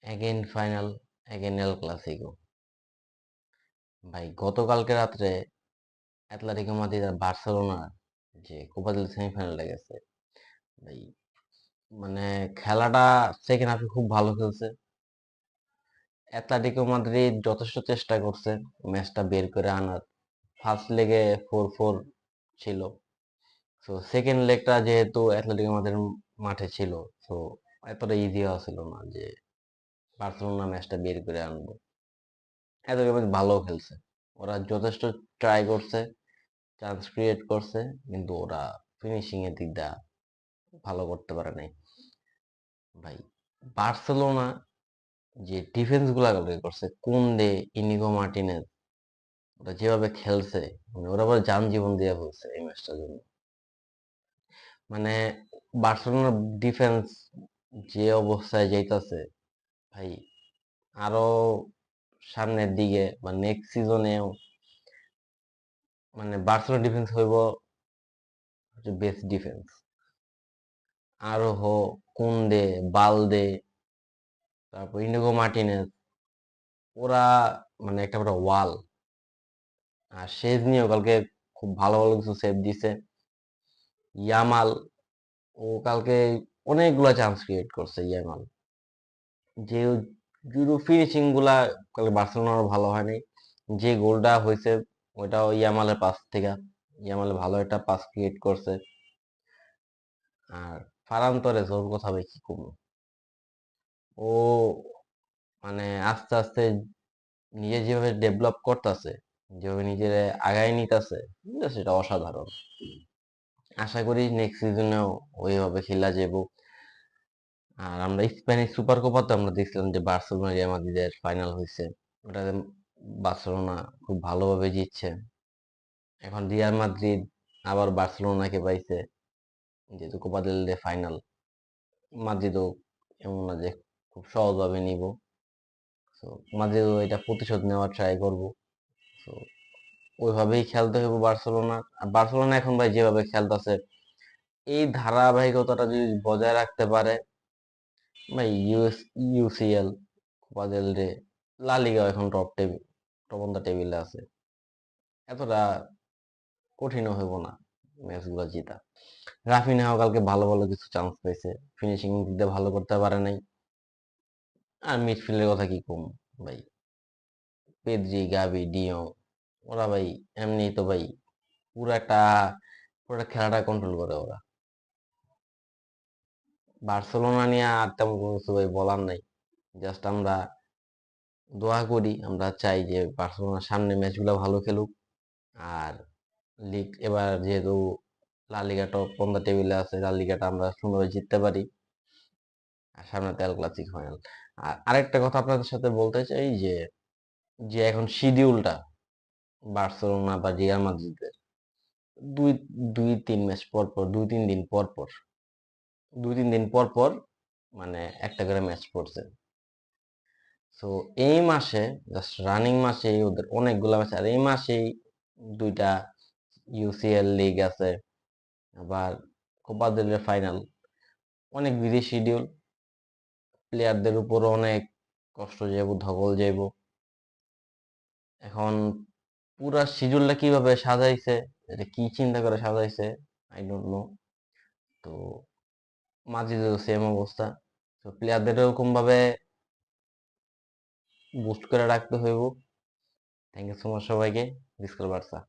Again final, again El Clasico. ভাই গতকালকে রাত্রে অ্যাটলেটিকো মাদ্রিদ আর বার্সেলোনার যে কোপা দেল সেমিফাইনালটা গেছে ভাই, মানে খেলাটা সেকেন্ড হাফে খুব ভালো খেলছে। অ্যাটলেটিকো মাদ্রিদ যথেষ্ট চেষ্টা করছে ম্যাচটা বের করে আনার। ফার্স্ট লেগে 4-4 ছিল। তো সেকেন্ড লেগটা যেহেতু অ্যাটলেটিকো মাদ্রিদ মাঠে ছিল, তো এতটা ইজি ছিল না যে বার্সেলোনা ম্যাচটা বের করে আনবো। অ্যাটলেটিকো মাদ্রিদ ভালো খেলছে, ওরা যথেষ্ট ট্রাই করছে, চান্স ক্রিয়েট করছে, কিন্তু ওরা ফিনিশিং এর দিকটা ভালো করতে পারে নাই। ভাই বার্সেলোনা যে ডিফেন্স গুলা করছে, কুন্দে, ইনিগো মার্টিনেজ, ওরা যেভাবে খেলছে, মানে ওরা আবার যান জীবন দিয়ে ফেলছে এই ম্যাচটার জন্য। মানে বার্সেলোনার ডিফেন্স যে অবস্থায় যাইতাছে ভাই, আরো সামনের দিকে বা নেক্সট সিজনেও মানে বার্সেলোনা ডিফেন্স হইব বেস্ট ডিফেন্স। আরো কুন্দে, বালদে, তারপর ইনিগো মার্টিনেজ, ওরা মানে একটা বড় ওয়াল। আর শেজনিও কালকে খুব ভালো ভালো কিছু সেভ দিছে। ইয়ামাল, ও কালকে অনেকগুলা চান্স ক্রিয়েট করছে ইয়ামাল। যে জুডো ফিনিশিং গুলা কালকে বার্সেলোনার ভালো হয়নি। যে গোলটা হয়েছে ওইটাও ইয়ামালের পাস থেকে। ইয়ামাল ভালো একটা পাস ক্রিয়েট করছে। আর ফারান তোরেস, ওর কথা ভাই কি কমু। ও মানে আস্তে আস্তে নিজে যেভাবে ডেভেলপ করতেছে, যেভাবে নিজের আগায় নিতেছে, সেটা অসাধারণ। আশা করি নেক্সট সিজনেও ওইভাবে খেলা যাবো। আর আমরা স্প্যানিশ সুপার কোপাতে আমরা দেখছিলাম যে বার্সেলোনা রিয়াল মাদ্রিদের ফাইনাল হয়েছে, ওটাতে বার্সেলোনা খুব ভালোভাবে জিতছে। এখন রিয়াল মাদ্রিদ আবার বার্সেলোনাকে পাইছে, যেহেতু কোপা দেল রে ফাইনাল। মাদ্রিদও এমন না যে খুব সহজভাবে নিব। তো মাদ্রিদও এটা প্রতিশোধ নেওয়ার ট্রাই করব। তো ওইভাবেই খেলতে হবে বার্সেলোনা। আর বার্সেলোনা এখন ভাই যেভাবে খেলতেছে, এই ধারাবাহিকতাটা যদি বজায় রাখতে পারে ভাই, ইউসিএল, কোপা দেল রে, লা লিগা এখন টপ অন দা টেবিলে আছে। এতটা কঠিনও হইব না ম্যাচগুলো জিতা। রাফিনহাও কালকে ভালো ভালো কিছু চান্স পেয়েছে, ফিনিশিং দিক দিয়ে ভালো করতে পারে নাই। আর মিডফিল্ডের কথা কি কম ভাই, পেদ্রি, গাভি, ডিয়ং, ওরা ভাই এমনি তো ভাই পুরো একটা পুরো খেলাটা কন্ট্রোল করে ওরা। বার্সেলোনা নিয়ে আর তেমন কোনো কিছু ভাই বলার নাই। জাস্ট আমরা দোয়া করি, আমরা চাই যে বার্সেলোনার সামনে ম্যাচগুলো ভালো খেলুক। আর লিগ এবার যেহেতু লা লিগা টপ অন দা টেবিলে আছে, লা লিগাটা আমরা সুন্দরভাবে জিততে পারি। আর সামনে তো এল ক্লাসিক ফাইনাল। আর আরেকটা কথা আপনাদের সাথে বলতে চাই যে যে এখন শিডিউলটা বার্সেলোনা বা রিয়াল মাদ্রিদের, দুই দুই তিন ম্যাচ পর পর, দুই তিন দিন পর পর মানে একটা করে ম্যাচ পড়ছে। তো এই মাসে, জাস্ট রানিং মাসে ওদের অনেকগুলা ম্যাচ। আর এই মাসেই দুইটা ইউসিএল লিগ আছে, আবার কোপা দেল রে ফাইনাল। অনেক বিজি শিডিউল, প্লেয়ারদের উপরও অনেক কষ্ট যাইব, ধকল যাইব। এখন পুরা শিডিউলটা কিভাবে সাজাইছে, এটা কি চিন্তা করে সাজাইছে, আই ডোন্ট নো। তো মাদ্রিদেরও সেম অবস্থা। তো প্লেয়ারদের এরকম ভাবে বুস্ট করে রাখতে হইব। থ্যাংক ইউ সো মাচ সবাইকে। ডিসকল বার্সা।